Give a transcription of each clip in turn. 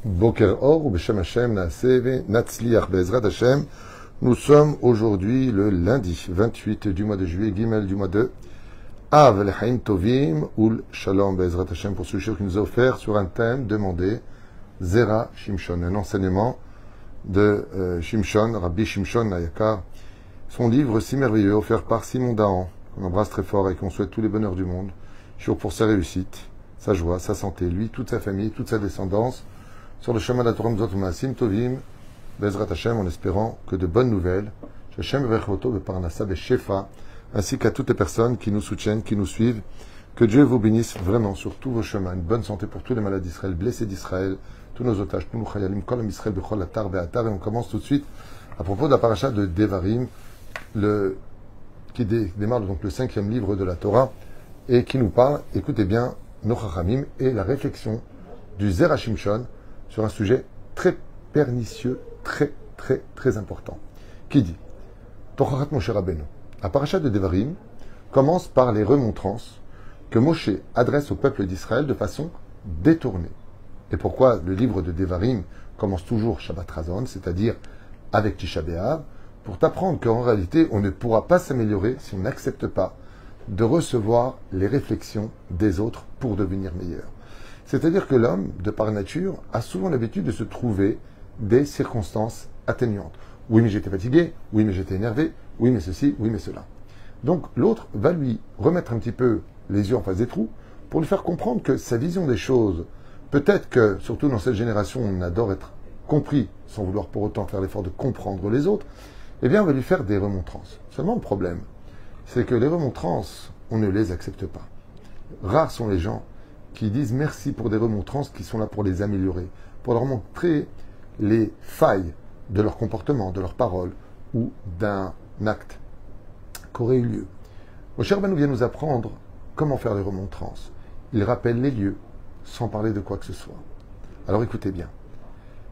Boker Or ou Beshem Hashem Naaseh Natzliach Be'ezrat Hashem. Nous sommes aujourd'hui le lundi 28 du mois de juillet, Gimel du mois de Av Lechaim Tovim Ul Shalom Be'ezrat Hashem pour ce jour qui nous a offert sur un thème demandé Zera Shimshon, un enseignement de Shimshon, Rabbi Shimshon Ayakar. Son livre si merveilleux offert par Simon Dahan, qu'on embrasse très fort et qu'on souhaite tous les bonheurs du monde, pour sa réussite, sa joie, sa santé, lui, toute sa famille, toute sa descendance, sur le chemin de la Torah Sim Tovim, Bezrat Hashem, en espérant que de bonnes nouvelles, Hashem Vechoto, Beparnasa, Beshefa, ainsi qu'à toutes les personnes qui nous soutiennent, qui nous suivent, que Dieu vous bénisse vraiment sur tous vos chemins, une bonne santé pour tous les malades d'Israël, blessés d'Israël, tous nos otages, tous nos chayalim, Kolam Israël, Bechol Atar, Be'atar, et on commence tout de suite à propos de la paracha de Devarim, qui démarre donc le 5e livre de la Torah, et qui nous parle, écoutez bien, nos chachamim et la réflexion du Zera Shimshon sur un sujet très pernicieux, très important. Qui dit Tocharat Moshe Rabbeinu. La paracha de Devarim commence par les remontrances que Moshe adresse au peuple d'Israël de façon détournée. Et pourquoi le livre de Devarim commence toujours Shabbat Razon, c'est-à-dire avec Tisha B'Av, pour t'apprendre qu'en réalité, on ne pourra pas s'améliorer si on n'accepte pas de recevoir les réflexions des autres pour devenir meilleur. C'est-à-dire que l'homme, de par nature, a souvent l'habitude de se trouver des circonstances atténuantes. Oui, mais j'étais fatigué, oui, mais j'étais énervé, oui, mais ceci, oui, mais cela. Donc l'autre va lui remettre un petit peu les yeux en face des trous pour lui faire comprendre que sa vision des choses, peut-être que, surtout dans cette génération, on adore être compris sans vouloir pour autant faire l'effort de comprendre les autres, eh bien, on va lui faire des remontrances. Seulement, le problème, c'est que les remontrances, on ne les accepte pas. Rares sont les gens qui disent merci pour des remontrances qui sont là pour les améliorer, pour leur montrer les failles de leur comportement, de leurs paroles ou d'un acte qu'aurait eu lieu. Moshe Rabbeinu vient nous apprendre comment faire les remontrances. Il rappelle les lieux sans parler de quoi que ce soit. Alors écoutez bien.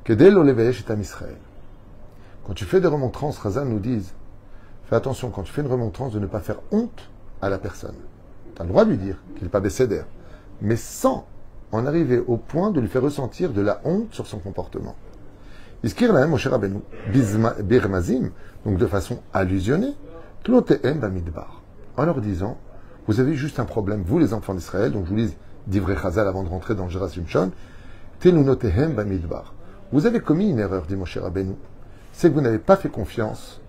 Kedel oleveyesh etam Israël. Quand tu fais des remontrances, Razal nous dit, fais attention, quand tu fais une remontrance, de ne pas faire honte à la personne. Tu as le droit de lui dire qu'il n'est pas bécédère, mais sans en arriver au point de lui faire ressentir de la honte sur son comportement. Iskir lahem Moshe Rabbeinu, birmazim, donc de façon allusionnée, tlotehem bamidbar, en leur disant, vous avez juste un problème, vous les enfants d'Israël, donc je vous lis d'Ivrei Chazal avant de rentrer dans Zera Shimshon, tenunotehem bamidbar. Vous avez commis une erreur, dit Moshe Rabbeinu, c'est que vous n'avez pas fait confiance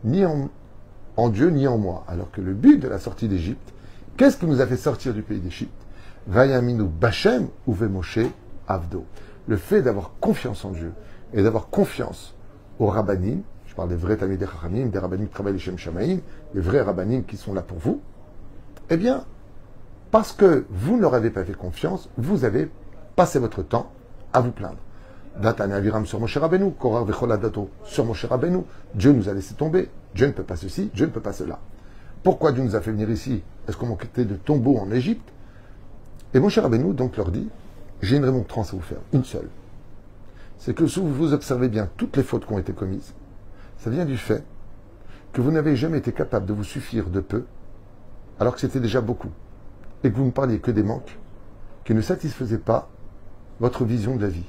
ni en Dieu ni en moi. Alors que le but de la sortie d'Égypte, qu'est-ce qui nous a fait sortir du pays d'Égypte? Vayaminu Bachem uve Moshe Avdo. Le fait d'avoir confiance en Dieu et d'avoir confiance aux rabbanim, je parle des vrais Talmidei Chachamim, des rabbanim qui travaillent les Shem Shamaim, les vrais rabbanim qui sont là pour vous, eh bien, parce que vous ne leur avez pas fait confiance, vous avez passé votre temps à vous plaindre. Datane Aviram sur Moshe Rabbeinu, Korar Vecholadato sur Moshe Rabbeinu. Dieu nous a laissé tomber. Dieu ne peut pas ceci, Dieu ne peut pas cela. Pourquoi Dieu nous a fait venir ici? Est-ce qu'on manquait de tombeaux en Égypte? Et Moshe Rabbeinu donc leur dit, j'ai une remontrance à vous faire, une seule. C'est que si vous observez bien toutes les fautes qui ont été commises, ça vient du fait que vous n'avez jamais été capable de vous suffire de peu, alors que c'était déjà beaucoup, et que vous ne parliez que des manques qui ne satisfaisaient pas votre vision de la vie.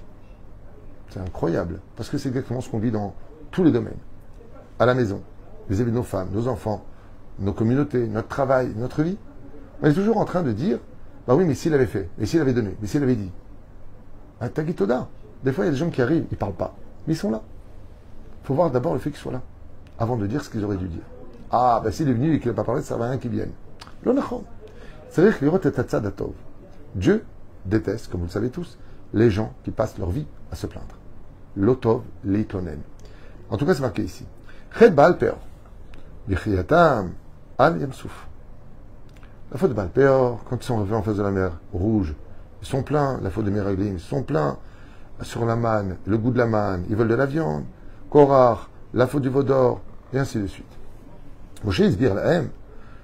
C'est incroyable, parce que c'est exactement ce qu'on vit dans tous les domaines. À la maison, vis-à-vis de nos femmes, nos enfants, nos communautés, notre travail, notre vie. On est toujours en train de dire, bah oui, mais s'il avait fait, mais s'il avait donné, mais s'il avait dit. Ah, Tagitoda. Des fois, il y a des gens qui arrivent, ils ne parlent pas, mais ils sont là. Il faut voir d'abord le fait qu'ils soient là, avant de dire ce qu'ils auraient dû dire. Ah, bah s'il est venu et qu'il n'a pas parlé, ça ne sert à rien qu'il vienne. L'onachon. C'est-à-dire que l'irot Dieu déteste, comme vous le savez tous, les gens qui passent leur vie à se plaindre. Lotov leitlonen. En tout cas, c'est marqué ici. Chet Baal Peor. Bichriyatam al Yamsouf. La faute de Baal Peor, quand ils sont arrivés en face de la mer Rouge, ils sont pleins. La faute de Meraglim, ils sont pleins. Sur la manne, le goût de la manne, ils veulent de la viande. Korar, la faute du veau d'or, et ainsi de suite. Moshe Isbir lahem.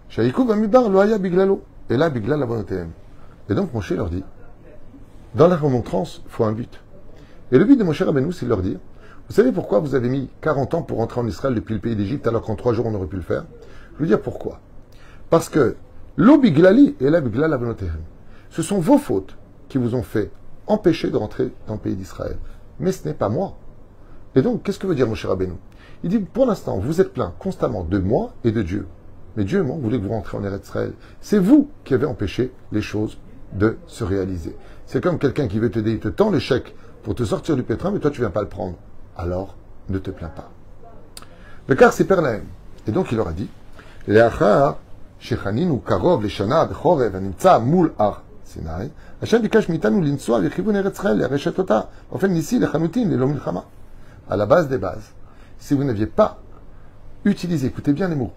Shaïkou bamidbar lo haya biglalo. Et là, biglal avonotehem. Et donc, Moshe leur dit, dans la remontrance, il faut un but. Et le but de Moshe Rabbeinu, c'est de leur dire, vous savez pourquoi vous avez mis 40 ans pour rentrer en Israël depuis le pays d'Égypte alors qu'en 3 jours on aurait pu le faire? Je veux dire pourquoi. Parce que lo biglali et la biglal avonotehem, ce sont vos fautes qui vous ont fait empêcher de rentrer dans le pays d'Israël. mais ce n'est pas moi. Et donc, qu'est-ce que veut dire Moshe Rabbeinu? Il dit, pour l'instant, vous êtes plein constamment de moi et de Dieu. Mais Dieu, moi, voulait que vous rentriez en Eretz Israël. C'est vous qui avez empêché les choses de se réaliser. C'est comme quelqu'un qui veut t'aider, il te tend le chèque pour te sortir du pétrin, mais toi, tu ne viens pas le prendre. Alors, ne te plains pas. Le car c'est Perlaem. Et donc, il leur a dit, Leachar, Shechaninu, Karov, Leshana, Bechorev, Animtsa, Moul, Ar, Sinai, Hashem bikash mitanu linsua, Vechivun Eretz Israël, Reshatota, Ofen Nissi, Lechanutin, Lelo Milchama. À la base des bases, si vous n'aviez pas utilisé, écoutez bien les mots,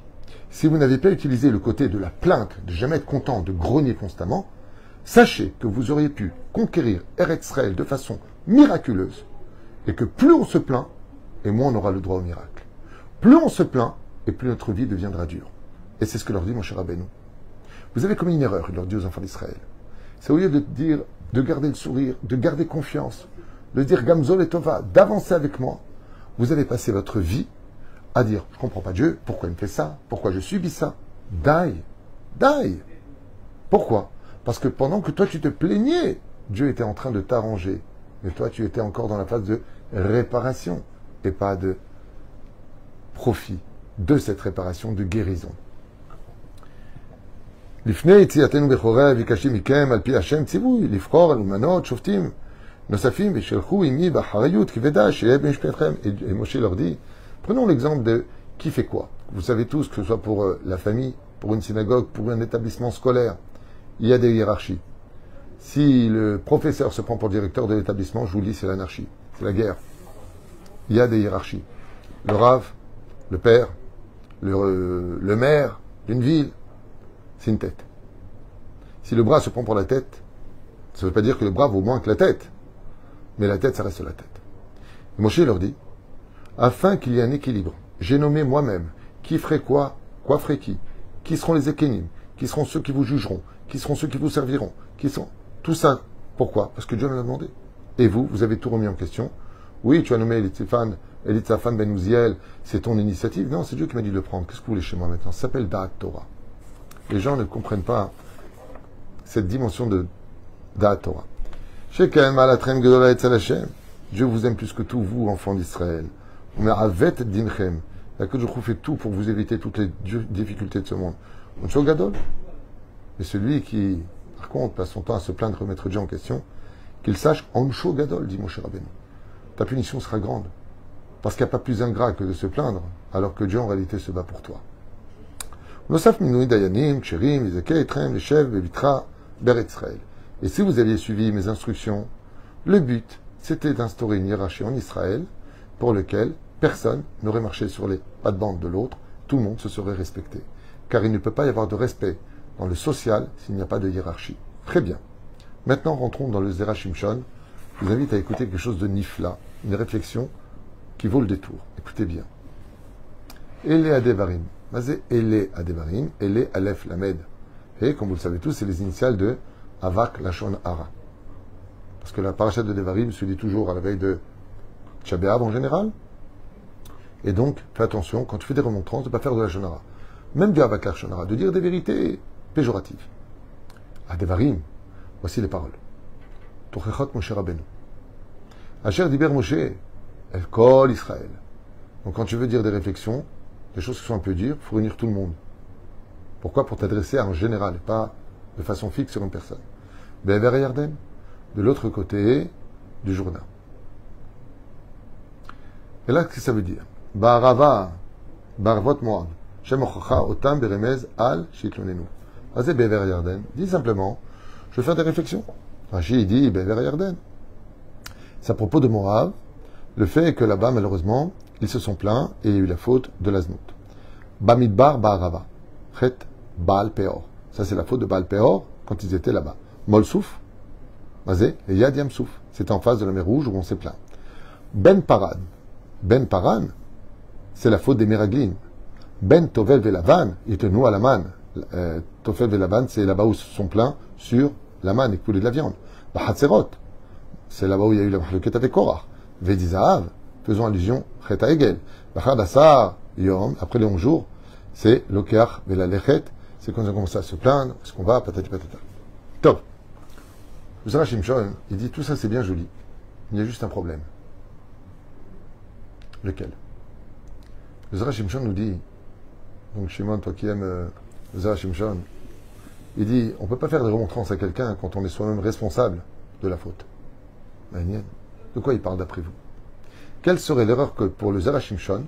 si vous n'avez pas utilisé le côté de la plainte, de jamais être content, de grogner constamment, sachez que vous auriez pu conquérir Eretz Israël de façon miraculeuse, et que plus on se plaint, et moins on aura le droit au miracle. Plus on se plaint, et plus notre vie deviendra dure. Et c'est ce que leur dit mon cher Rabbeinu. Vous avez commis une erreur, il leur dit aux enfants d'Israël. C'est au lieu de dire, de garder le sourire, de garder confiance, de dire Gamzol et Tova, d'avancer avec moi, vous avez passé votre vie à dire, je ne comprends pas Dieu, pourquoi il me fait ça, pourquoi je subis ça. Die. Pourquoi? Parce que pendant que toi tu te plaignais, Dieu était en train de t'arranger. Mais toi tu étais encore dans la phase de réparation et pas de profit de cette réparation, de guérison. לפני יציאתנו בכורי ביקשתי מכם על פי השם ציווי לבחור אלמנות שופטים נוספים ושלחו עמי באחריות כבדה שיהיה במשפטכם. Et Moshe leur dit, prenons l'exemple de qui fait quoi. Vous savez tous que ce soit pour la famille, pour une synagogue, pour un établissement scolaire, il y a des hiérarchies. Si le professeur se prend pour directeur de l'établissement, je vous le dis, c'est l'anarchie, c'est la guerre. Il y a des hiérarchies. Le Rav, le père, le maire d'une ville, c'est une tête. Si le bras se prend pour la tête, ça ne veut pas dire que le bras vaut moins que la tête. Mais la tête, ça reste la tête. Et Moshe leur dit, afin qu'il y ait un équilibre, j'ai nommé moi-même qui ferait quoi ferait qui seront les ékénim, qui seront ceux qui vous jugeront, qui seront ceux qui vous serviront, qui sont... Tout ça, pourquoi? Parce que Dieu me l'a demandé. Et vous avez tout remis en question. Oui, tu as nommé Elitzaphan Ben Uziel, c'est ton initiative. Non, c'est Dieu qui m'a dit de le prendre. Qu'est-ce que vous voulez chez moi maintenant? Ça s'appelle Da'at Torah. Les gens ne comprennent pas cette dimension de Da'at Torah. Dieu vous aime plus que tout, vous, enfants d'Israël. Mais Avet Dinchem, la que je fais tout pour vous éviter toutes les difficultés de ce monde. Uncho Gadol. Et celui qui, par contre, passe son temps à se plaindre, remettre Dieu en question, qu'il sache, Uncho Gadol, dit Moshe Rabbeinu. Ta punition sera grande. Parce qu'il n'y a pas plus ingrat que de se plaindre, alors que Dieu en réalité se bat pour toi. Et si vous aviez suivi mes instructions, le but, c'était d'instaurer une hiérarchie en Israël pour lequel personne n'aurait marché sur les pattes-bandes de l'autre, tout le monde se serait respecté. Car il ne peut pas y avoir de respect dans le social s'il n'y a pas de hiérarchie. Très bien. Maintenant, rentrons dans le Zera Shimshon. Je vous invite à écouter quelque chose de nifla, une réflexion qui vaut le détour. Écoutez bien. Ele Adevarim. Mazé Ele Adevarim, Ele Aleph Lamed. Et comme vous le savez tous, c'est les initiales de Avak Lashon Hara. Parce que la parachat de Devarim se lit toujours à la veille de Tisha B'Av en général. Et donc, fais attention, quand tu fais des remontrances, de ne pas faire de la Lashon Hara. Même du Avak Lashon Hara, de dire des vérités péjoratives. Adevarim, voici les paroles. Tochechot Moshe Rabbeinu. Asher Diber Moshe, El Kol Israël. Donc quand tu veux dire des réflexions, des choses qui sont un peu dures, il faut réunir tout le monde. Pourquoi? Pour t'adresser à un général, et pas de façon fixe sur une personne. Be'ever Yarden, de l'autre côté du Jourdain. Et là, qu'est-ce que ça veut dire? Ba'arava, Ba'arvot Moab, Shem Ochacha, Otam Beremez, Al, Shitlonenu. Azé Be'ever Yarden, dis simplement, je vais faire des réflexions. Rashi dit Be'ever Yarden. C'est à propos de Moab, le fait est que là-bas, malheureusement, ils se sont plaints et il y a eu la faute de l'Aznout. Bamidbar Ba'arava, Chet Baal Peor. Ça, c'est la faute de Baal Peor quand ils étaient là-bas. Molsouf, Mazé, et Yad Yamsouf. C'est en face de la mer Rouge où on s'est plaint. Ben Paran. Ben Paran, c'est la faute des Méraglines. Ben Tovel Velavan, il était nous à la manne. Tovel Velavan, c'est là-bas où ils se sont plaints sur la manne et coulé de la viande. Bahatzerot, c'est là-bas où il y a eu la mahloket avec Korach. Vedizahav, faisons allusion, Chet Egel. Bachadassar, Yom, après les 11 jours, c'est Lokeach Velalechet, c'est quand on commence à se plaindre, est-ce qu'on va, patati patata. Top. Le Zera Shimshon, il dit tout ça c'est bien joli, il y a juste un problème. Lequel? Le Zera Shimshon nous dit, donc Shimon, toi qui aimes le Zera Shimshon, il dit, on ne peut pas faire de remontrance à quelqu'un quand on est soi-même responsable de la faute. De quoi il parle d'après vous? Quelle serait l'erreur que pour le Zera Shimshon,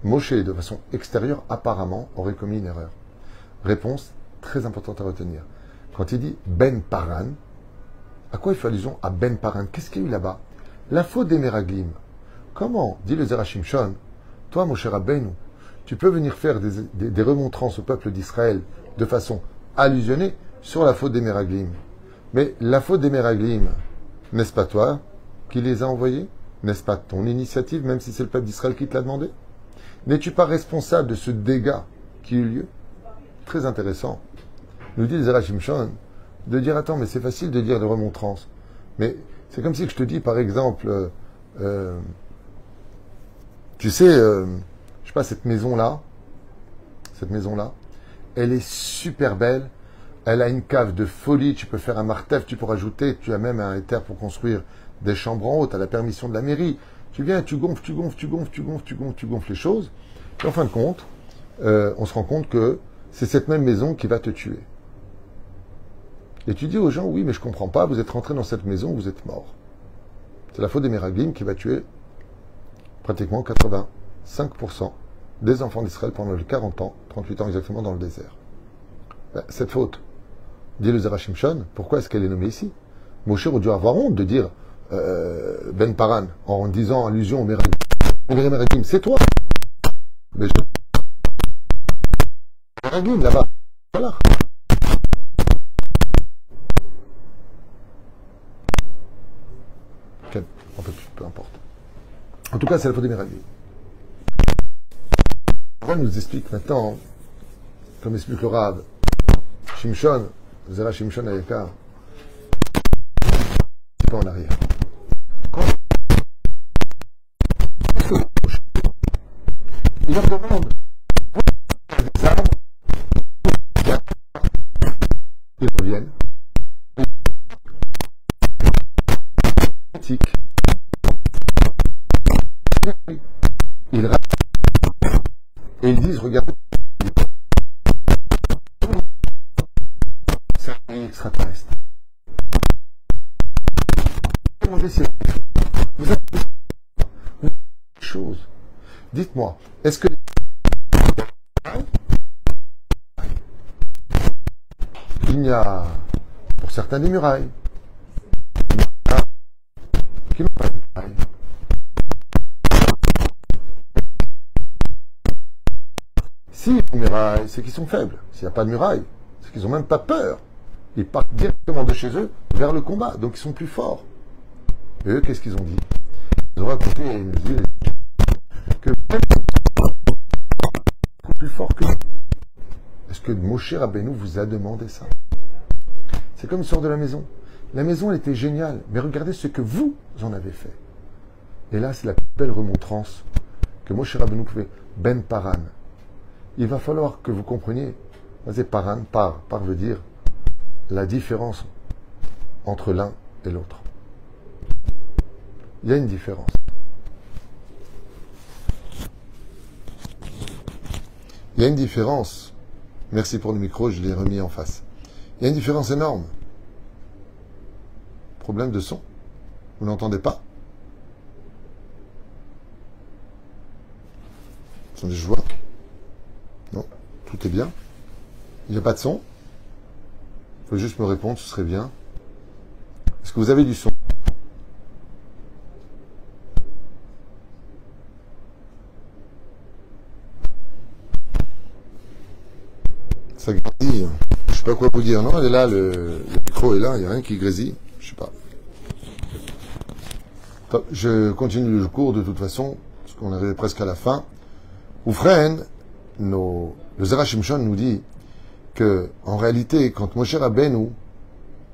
Moshe, de façon extérieure, apparemment, aurait commis une erreur? Réponse très importante à retenir. Quand il dit Ben Paran, à quoi il fait allusion à Ben Paran? Qu'est-ce qu'il y a eu là-bas? La faute des Meraglim. Comment, dit le Zera Shimshon, toi, Moshe Rabbeinu, tu peux venir faire des remontrances au peuple d'Israël de façon allusionnée sur la faute des Meraglim. Mais la faute des Meraglim, n'est-ce pas toi qui les a envoyés? N'est-ce pas ton initiative, même si c'est le peuple d'Israël qui te l'a demandé? N'es-tu pas responsable de ce dégât qui a eu lieu? Très intéressant. Nous dit le Zera Shimshon de dire, attends, mais c'est facile de dire de remontrance. Mais c'est comme si je te dis, par exemple, tu sais, je sais pas, cette maison-là, elle est super belle. Elle a une cave de folie. Tu peux faire un martef, tu peux rajouter. Tu as même un éther pour construire des chambres en haut. Tu as la permission de la mairie. Tu viens, tu gonfles les choses. Et en fin de compte, on se rend compte que c'est cette même maison qui va te tuer. Et tu dis aux gens, oui, mais je comprends pas. Vous êtes rentré dans cette maison, vous êtes mort. C'est la faute des Meraglim qui va tuer pratiquement 85% des enfants d'Israël pendant les 40 ans, 38 ans exactement dans le désert. Ben, cette faute, dit le Zera Shimshon, pourquoi est-ce qu'elle est nommée ici? Moshe aurait dû avoir honte de dire Ben Paran en disant allusion au Meraglim. C'est toi. Mais Meraglim là-bas. Voilà. En fait, peu importe. En tout cas, c'est la faute des Meraglim. On nous explique maintenant, comme explique le Rav, Shimshon, Zera Shimshon avec un peu en arrière. Il leur demande des arbres, ils reviennent. Ils ratent. Et ils disent, regardez, c'est un extraterrestre. Vous avez des choses. Dites-moi, est-ce que il y a, pour certains, des murailles qui n'ont pas de murailles? S'il y a des murailles, c'est qu'ils sont faibles. S'il n'y a pas de murailles, c'est qu'ils n'ont même pas peur. Ils partent directement de chez eux vers le combat, donc ils sont plus forts. Et eux, qu'est-ce qu'ils ont dit? Ils ont raconté une ville que même plus fort que nous. Est-ce que Moshe Rabbeinu vous a demandé ça? C'est comme il sort de la maison. La maison, elle était géniale, mais regardez ce que vous en avez fait. Et là, c'est la plus belle remontrance que Moshe Rabbeinu pouvait. Ben Paran. Il va falloir que vous compreniez. C'est Paran, par veut dire la différence entre l'un et l'autre. Il y a une différence. Il y a une différence. Merci pour le micro, je l'ai remis en face. Il y a une différence énorme. Problème de son. Vous n'entendez pas? Attendez, je vois. Non, tout est bien. Il n'y a pas de son. Il faut juste me répondre, ce serait bien. Est-ce que vous avez du son? Ça grésille. Je sais pas quoi vous dire. Non, elle est là, le micro est là, il n'y a rien qui grésille. Je sais pas. Top. Je continue le cours de toute façon, parce qu'on arrive presque à la fin. Oufren, le Zera Shimshon nous dit que, en réalité, quand Moshe Rabbeinu,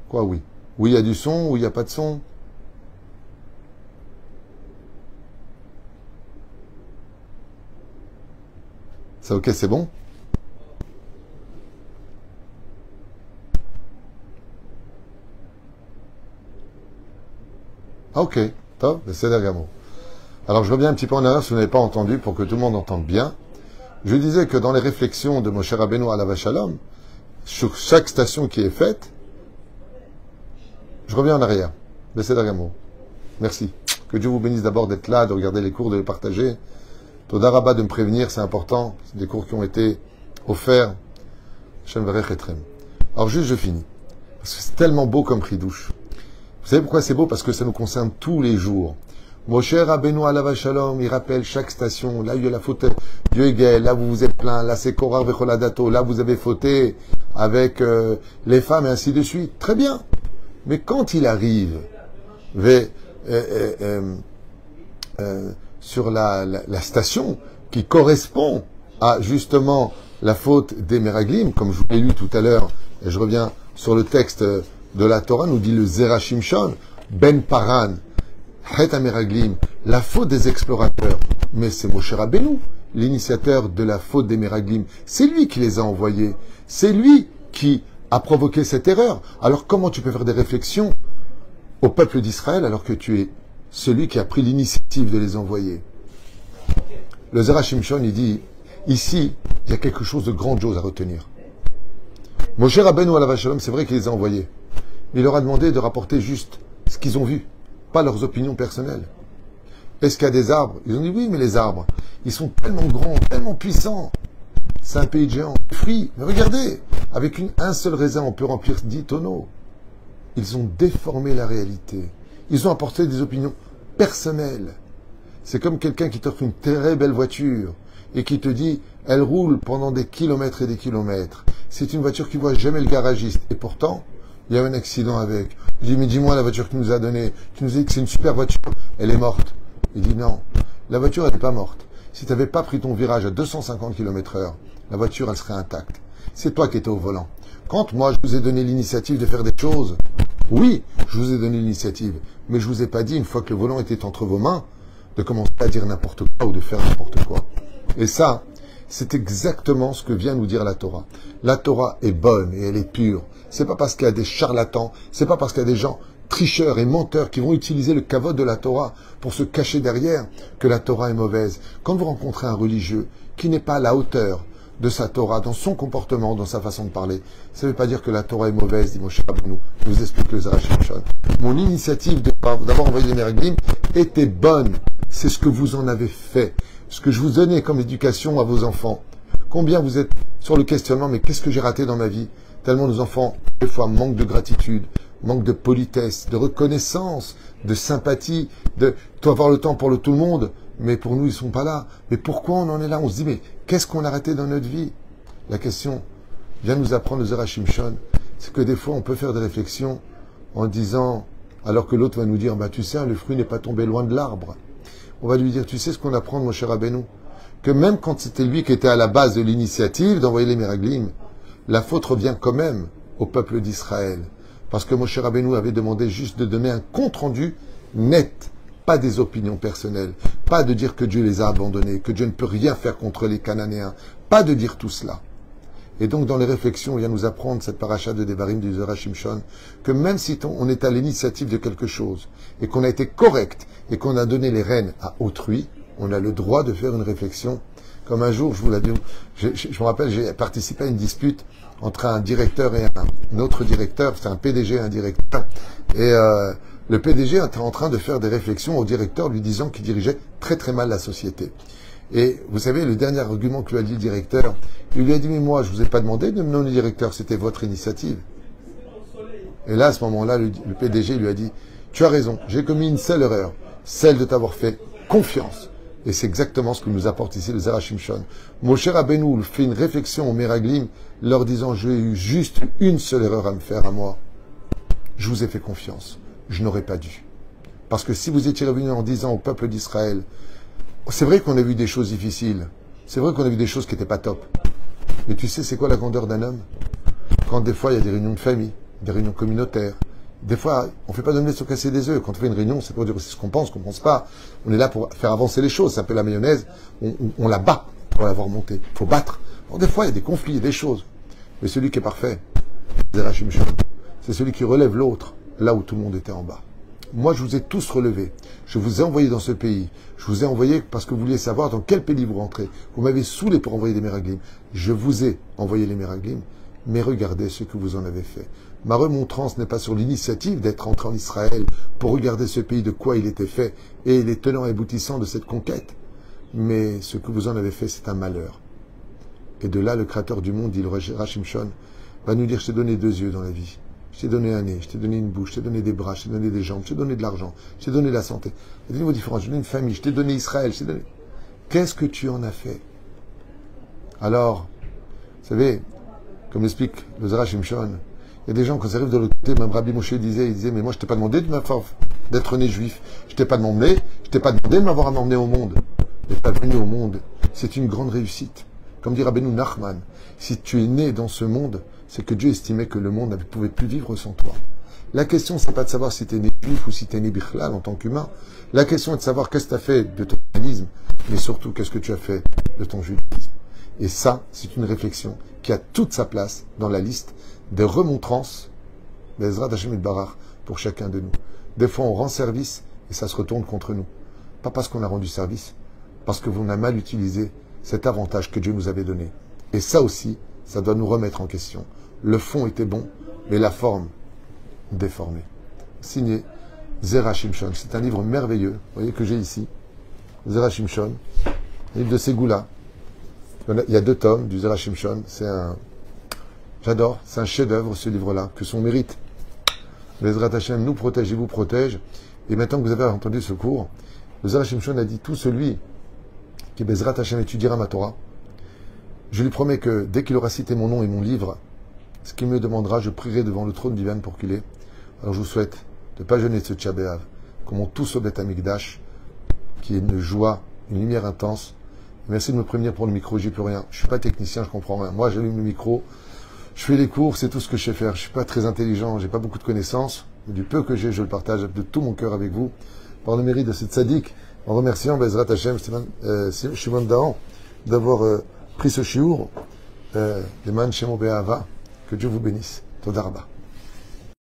quoi, oui, il y a du son, ou il n'y a pas de son. Ça, ok, c'est bon? Ah, ok, top, c'est d'ailleurs. Alors je reviens un petit peu en arrière si vous n'avez pas entendu pour que tout le monde entende bien. Je disais que dans les réflexions de Moshe Rabbeinu alav shalom, sur chaque station qui est faite, je reviens en arrière. Baissez la gamme. Merci. Que Dieu vous bénisse d'abord d'être là, de regarder les cours, de les partager. Toda Rabba de me prévenir, c'est important. C'est des cours qui ont été offerts. Shem Varech Etrem. Alors juste, je finis. Parce que c'est tellement beau comme Chidouche. Vous savez pourquoi c'est beau? Parce que ça nous concerne tous les jours. Moshe Rabbeinu alav shalom, il rappelle chaque station. Là, il y a la faute Dieu Hegel, là, vous vous êtes plaint. Là, c'est Korah Vecholadato. Là, vous avez fauté avec les femmes et ainsi de suite. Très bien. Mais quand il arrive sur la station qui correspond à justement la faute des Meraglim, comme je vous l'ai lu tout à l'heure, et je reviens sur le texte de la Torah, nous dit le Zera Shimshon, Ben Paran, Het HaMeraglim, la faute des explorateurs. Mais c'est Moshe Rabbeinu, l'initiateur de la faute des Meraglim. C'est lui qui les a envoyés. C'est lui qui a provoqué cette erreur. Alors comment tu peux faire des réflexions au peuple d'Israël alors que tu es celui qui a pris l'initiative de les envoyer? Le Zera Shimshon, il dit, ici, il y a quelque chose de grandiose à retenir. Moshe Rabbeinu alav shalom, c'est vrai qu'il les a envoyés. Mais il leur a demandé de rapporter juste ce qu'ils ont vu, pas leurs opinions personnelles. Est-ce qu'il y a des arbres? Ils ont dit oui, mais les arbres, ils sont tellement grands, tellement puissants. C'est un pays de géants. Fruits, mais regardez, avec un seul raisin, on peut remplir 10 tonneaux. Ils ont déformé la réalité. Ils ont apporté des opinions personnelles. C'est comme quelqu'un qui t'offre une très belle voiture et qui te dit, elle roule pendant des kilomètres et des kilomètres. C'est une voiture qui voit jamais le garagiste. Et pourtant, il y a eu un accident avec. Je dis, mais dis-moi la voiture que tu nous as donnée. Tu nous as dit que c'est une super voiture. Elle est morte. Il dit, non, la voiture, elle n'est pas morte. Si tu n'avais pas pris ton virage à 250 km/h, la voiture, elle serait intacte. C'est toi qui étais au volant. Quand moi, je vous ai donné l'initiative de faire des choses, oui, je vous ai donné l'initiative, mais je vous ai pas dit, une fois que le volant était entre vos mains, de commencer à dire n'importe quoi ou de faire n'importe quoi. Et ça, c'est exactement ce que vient nous dire la Torah. La Torah est bonne et elle est pure. C'est pas parce qu'il y a des charlatans, c'est pas parce qu'il y a des gens tricheurs et menteurs qui vont utiliser le kavod de la Torah pour se cacher derrière que la Torah est mauvaise. Quand vous rencontrez un religieux qui n'est pas à la hauteur de sa Torah, dans son comportement, dans sa façon de parler, ça ne veut pas dire que la Torah est mauvaise, dit Moshe Rabbeinu. Je vous explique le Zera Shimshon. Mon initiative d'avoir envoyé les Meraglim était bonne. C'est ce que vous en avez fait. Ce que je vous donnais comme éducation à vos enfants. Combien vous êtes sur le questionnement, mais qu'est-ce que j'ai raté dans ma vie? Tellement nos enfants, des fois, manquent de gratitude, manquent de politesse, de reconnaissance, de sympathie, de avoir le temps pour tout le monde, mais pour nous, ils ne sont pas là. Mais pourquoi on en est là? On se dit, mais qu'est-ce qu'on a raté dans notre vie? La question vient nous apprendre le Zera Shimshon, c'est que des fois, on peut faire des réflexions en disant, alors que l'autre va nous dire, bah, tu sais, le fruit n'est pas tombé loin de l'arbre. On va lui dire, tu sais ce qu'on apprend de Moshe Rabbeinu? Que même quand c'était lui qui était à la base de l'initiative d'envoyer les Meraglim, la faute revient quand même au peuple d'Israël. Parce que Moshe Rabbeinu avait demandé juste de donner un compte-rendu net, pas des opinions personnelles, pas de dire que Dieu les a abandonnés, que Dieu ne peut rien faire contre les Cananéens, pas de dire tout cela. Et donc dans les réflexions, il vient nous apprendre cette paracha de Devarim du Zera Shimshon, que même si on est à l'initiative de quelque chose, et qu'on a été correct, et qu'on a donné les rênes à autrui, on a le droit de faire une réflexion. Comme un jour, je vous l'ai dit, je me rappelle, j'ai participé à une dispute entre un directeur et un autre directeur, c'est un PDG et un directeur, et le PDG était en train de faire des réflexions au directeur, lui disant qu'il dirigeait très très mal la société. Et vous savez, le dernier argument que lui a dit le directeur, il lui a dit, mais moi, je vous ai pas demandé de me nommer directeur, c'était votre initiative. Et là, à ce moment-là, le PDG lui a dit, tu as raison, j'ai commis une seule erreur, celle de t'avoir fait confiance. Et c'est exactement ce que nous apporte ici le Zera Shimshon. Moshe Rabbeinu fait une réflexion aux Meraglim, leur disant, j'ai eu juste une seule erreur à me faire à moi. Je vous ai fait confiance. Je n'aurais pas dû. Parce que si vous étiez revenu en disant au peuple d'Israël, c'est vrai qu'on a vu des choses difficiles, c'est vrai qu'on a vu des choses qui n'étaient pas top. Mais tu sais, c'est quoi la grandeur d'un homme? Quand des fois, il y a des réunions de famille, des réunions communautaires. Des fois, on ne fait pas d'omelette sur casser des œufs. Quand on fait une réunion, c'est pour dire aussi ce qu'on pense pas. On est là pour faire avancer les choses. C'est un peu la mayonnaise. On la bat pour l'avoir montée. Il faut battre. Alors, des fois, il y a des conflits, il y a des choses. Mais celui qui est parfait, c'est celui qui relève l'autre là où tout le monde était en bas. Moi, je vous ai tous relevés. Je vous ai envoyé dans ce pays. Je vous ai envoyé parce que vous vouliez savoir dans quel pays vous rentrez. Vous m'avez saoulé pour envoyer des Meraglim. Je vous ai envoyé les Meraglim, mais regardez ce que vous en avez fait. Ma remontrance n'est pas sur l'initiative d'être entré en Israël pour regarder ce pays de quoi il était fait et les tenants et aboutissants de cette conquête. Mais ce que vous en avez fait, c'est un malheur. Et de là, le créateur du monde, dit le Rachim Shon, va nous dire, je t'ai donné 2 yeux dans la vie. Je t'ai donné un nez, je t'ai donné une bouche, je t'ai donné des bras, je t'ai donné des jambes, je t'ai donné de l'argent, je t'ai donné la santé. Il y a des niveaux différents, je t'ai donné une famille, je t'ai donné Israël, je t'ai donné... Qu'est-ce que tu en as fait? Alors, vous savez, comme l'explique le Zera Shimshon, il y a des gens, quand ça arrive de l'autre côté, même Rabbi Moshe disait, mais moi je t'ai pas demandé de ma force, d'être né juif. Je t'ai pas demandé de m'avoir emmené au monde. Mais pas venu au monde, c'est une grande réussite. Comme dit Rabbeinu Nachman, si tu es né dans ce monde, c'est que Dieu estimait que le monde ne pouvait plus vivre sans toi. La question, c'est pas de savoir si tu es né juif ou si tu es né bichlal en tant qu'humain. La question est de savoir qu'est-ce que tu as fait de ton humanisme, mais surtout qu'est-ce que tu as fait de ton judaïsme. Et ça, c'est une réflexion qui a toute sa place dans la liste des remontrances d'Ezrat Hashem et Barach pour chacun de nous. Des fois, on rend service et ça se retourne contre nous. Pas parce qu'on a rendu service, parce que l'on a mal utilisé cet avantage que Dieu nous avait donné. Et ça aussi, ça doit nous remettre en question. Le fond était bon, mais la forme déformée. Signé Zera Shimshon. C'est un livre merveilleux, vous voyez, que j'ai ici. Zera Shimshon, livre de Ségoula. Il y a 2 tomes du Zera Shimshon. J'adore, c'est un chef-d'œuvre ce livre-là, que son mérite. Bezrat Hashem nous protège et vous protège. Et maintenant que vous avez entendu ce cours, le Zera Shimshon a dit, tout celui qui Bezrat Hashem étudiera ma Torah, je lui promets que dès qu'il aura cité mon nom et mon livre, ce qu'il me demandera, je prierai devant le trône divin pour qu'il ait. Alors je vous souhaite de ne pas jeûner ce Tcha B'Av, comme on tous au Beth Amikdash, qui est une joie, une lumière intense. Merci de me prévenir pour le micro, j'y peux rien. Je suis pas technicien, je comprends rien. Moi, j'allume le micro, je fais les cours, c'est tout ce que je sais faire. Je suis pas très intelligent, j'ai pas beaucoup de connaissances. Du peu que j'ai, je le partage de tout mon cœur avec vous, par le mérite de cette tzaddik, en remerciant Bezrat Hashem, Shimon Dahan, d'avoir pris ce shiur, les man Shemo Be'ava, que Dieu vous bénisse. Toda Rabba.